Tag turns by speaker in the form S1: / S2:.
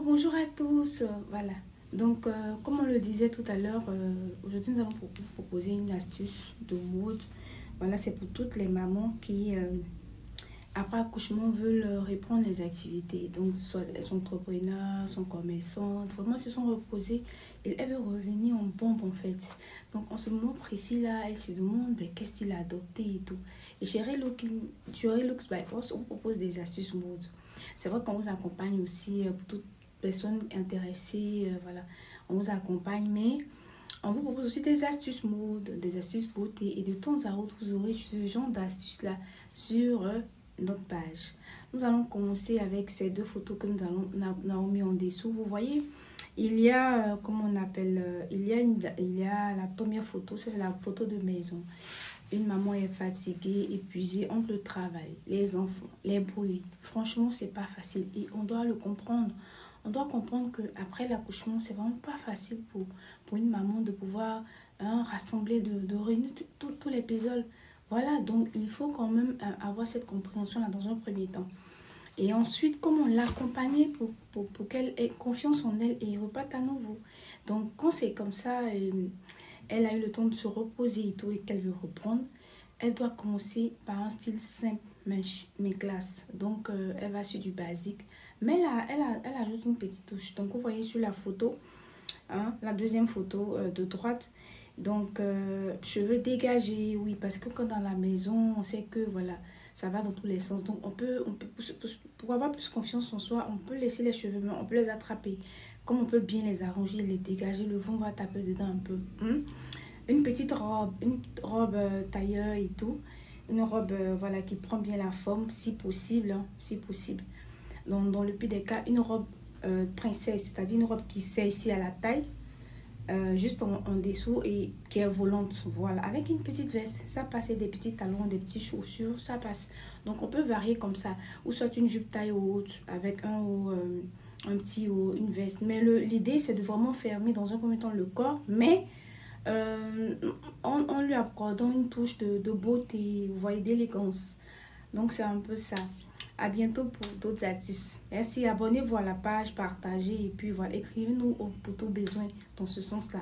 S1: Bonjour à tous. Voilà. Donc, comme on le disait tout à l'heure, aujourd'hui nous allons vous proposer une astuce de mode. Voilà, c'est pour toutes les mamans qui, après accouchement, veulent reprendre les activités. Donc, soit elles sont entrepreneurs, sont commerçantes, vraiment se sont reposées et elles veulent revenir en pompe en fait. Donc, en ce moment précis là, elles se demandent ben, qu'est-ce qu'il a adopté et tout. Et chez Relooks by Us, on propose des astuces mode. C'est vrai qu'on vous accompagne aussi pour toute personne intéressée, voilà, on vous accompagne, mais on vous propose aussi des astuces mode, des astuces beauté et de temps à autre, vous aurez ce genre d'astuces-là sur notre page. Nous allons commencer avec ces deux photos que nous avons mis en dessous. Vous voyez, il y a, comment on appelle, il y a la première photo, c'est la photo de maison. Une maman est fatiguée, épuisée entre le travail, les enfants, les bruits. Franchement, c'est pas facile et on doit le comprendre. On doit comprendre qu'après l'accouchement, c'est vraiment pas facile pour une maman de pouvoir rassembler, de réunir tous les pésoles. Voilà, donc il faut quand même avoir cette compréhension-là dans un premier temps. Et ensuite, comment l'accompagner pour qu'elle ait confiance en elle et reparte à nouveau. Donc, quand c'est comme ça, elle a eu le temps de se reposer et tout, et qu'elle veut reprendre, elle doit commencer par un style simple, mais classe. Donc, elle va sur du basique. Mais là, elle ajoute une petite touche. Donc, vous voyez sur la photo, hein, la deuxième photo de droite. Donc, cheveux dégagés, oui, parce que quand dans la maison, on sait que, voilà, ça va dans tous les sens. Donc, pour avoir plus confiance en soi, on peut laisser les cheveux, mais on peut les attraper. Comme on peut bien les arranger, les dégager, le vent va taper dedans un peu. Une petite robe, tailleur et tout. Une robe, voilà, qui prend bien la forme, si possible, hein, si possible. Dans le pire des cas, une robe princesse, c'est-à-dire une robe qui sert ici à la taille, juste en dessous et qui est volante, voilà, avec une petite veste, ça passe, des petits talons, des petites chaussures, ça passe. Donc on peut varier comme ça, ou soit une jupe taille haute avec un haut, un petit haut, une veste. Mais l'idée c'est de vraiment fermer dans un premier temps le corps, mais en lui accordant une touche de beauté, vous voyez, d'élégance. Donc c'est un peu ça. À bientôt pour d'autres astuces. Merci, abonnez-vous à la page, partagez et puis voilà, écrivez-nous pour tout besoin dans ce sens-là.